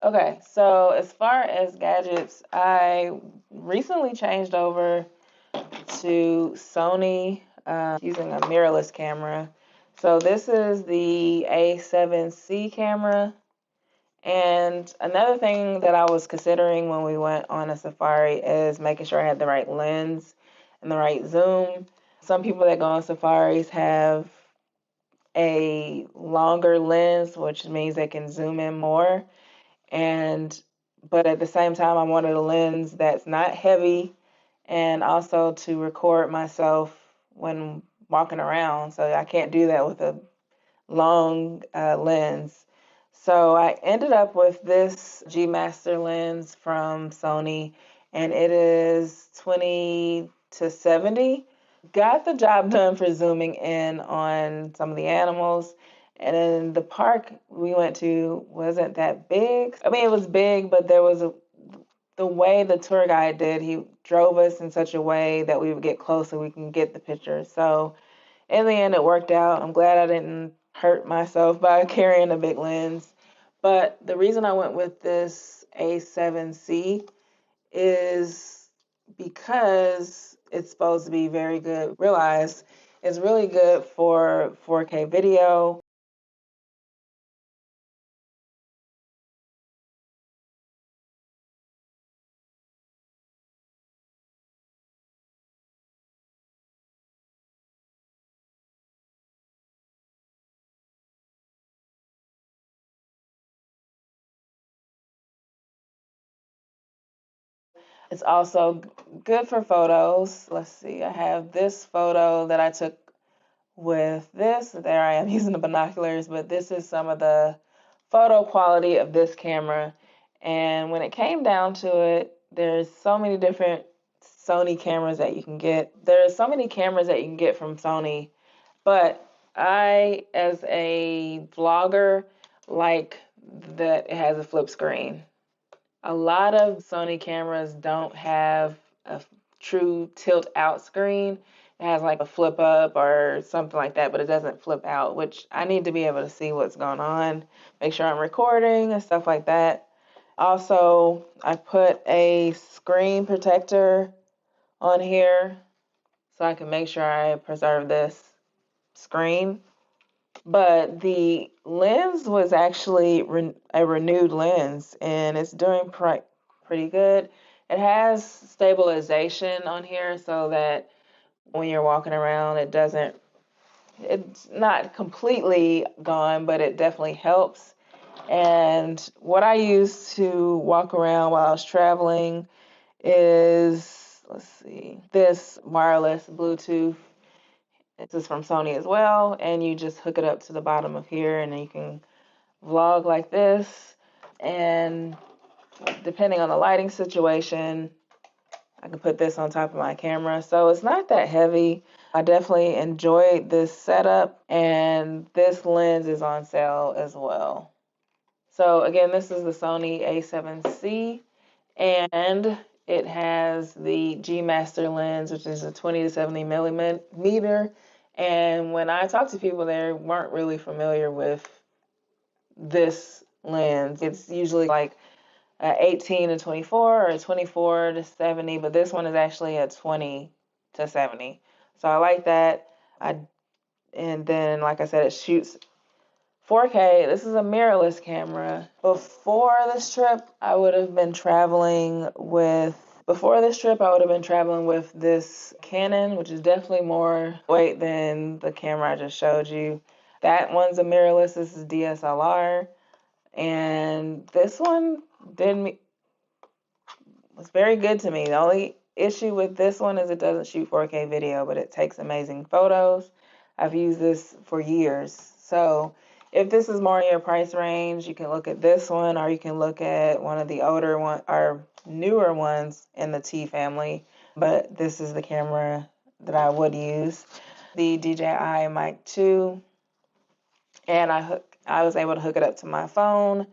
Okay, so as far as gadgets, I recently changed over to Sony using a mirrorless camera. So this is the A7C camera. And another thing that I was considering when we went on a safari is making sure I had the right lens and the right zoom. Some people that go on safaris have a longer lens, which means they can zoom in more. And but at the same time, I wanted a lens that's not heavy and also to record myself when walking around. So I can't do that with a long lens. So I ended up with this G Master lens from Sony, and it is 20 to 70. Got the job done for zooming in on some of the animals. And then the park we went to wasn't that big. I mean, it was big, but the way the tour guide did, he drove us in such a way that we would get close so we can get the picture. So in the end, it worked out. I'm glad I didn't hurt myself by carrying a big lens. But the reason I went with this A7C is because it's supposed to be very good. Realize it's really good for 4K video. It's also good for photos. Let's see, I have this photo that I took with this. There I am using the binoculars, but this is some of the photo quality of this camera. And when it came down to it, there's so many different Sony cameras that you can get. There's so many cameras that you can get from Sony, but I, as a vlogger, like that it has a flip screen. A lot of Sony cameras don't have a true tilt out screen. It has like a flip up or something like that, but it doesn't flip out, which I need to be able to see what's going on, make sure I'm recording and stuff like that. Also, I put a screen protector on here so I can make sure I preserve this screen. But the lens was actually a renewed lens, and it's doing pretty good. It has stabilization on here so that when you're walking around, it's not completely gone, but it definitely helps. And what I use to walk around while I was traveling is, let's see, this wireless Bluetooth. This is from Sony as well, and you just hook it up to the bottom of here, and then you can vlog like this. And depending on the lighting situation, I can put this on top of my camera. So it's not that heavy. I definitely enjoyed this setup, and this lens is on sale as well. So again, this is the Sony A7C, and it has the G Master lens, which is a 20 to 70 millimeter. And when I talked to people, they weren't really familiar with this lens. It's usually like 18 to 24 or 24 to 70, but this one is actually a 20 to 70. So I like that. And then, like I said, it shoots 4K. This is a mirrorless camera. Before this trip, I would have been traveling with this Canon, which is definitely more weight than the camera I just showed you. That one's a mirrorless. This is DSLR. And this one was very good to me. The only issue with this one is it doesn't shoot 4K video, but it takes amazing photos. I've used this for years. So if this is more in your price range, you can look at this one, or you can look at one of the older one or newer ones in the T family. But this is the camera that I would use. The DJI Mic 2, and I was able to hook it up to my phone,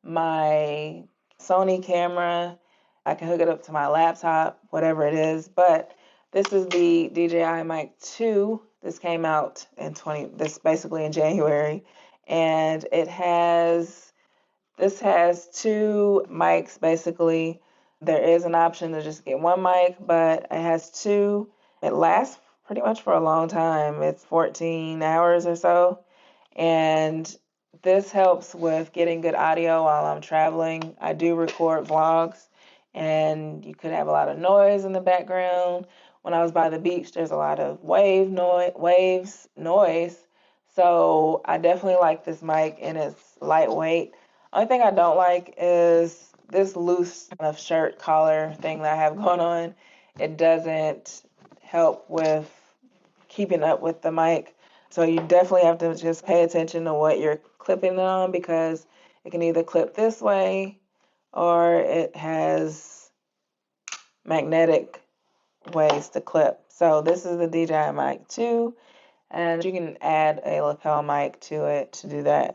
my Sony camera. I can hook it up to my laptop, whatever it is. But this is the DJI Mic 2. This came out basically in January. And it has This has two mics basically. There is an option to just get one mic, but it has two. It lasts pretty much for a long time. It's 14 hours or so. And this helps with getting good audio while I'm traveling. I do record vlogs, and you could have a lot of noise in the background. When I was by the beach, there's a lot of waves noise. So I definitely like this mic, and it's lightweight. Only thing I don't like is this loose kind of shirt collar thing that I have going on. It doesn't help with keeping up with the mic. So you definitely have to just pay attention to what you're clipping it on, because it can either clip this way or it has magnetic ways to clip. So this is the DJI mic 2, and you can add a lapel mic to it to do that.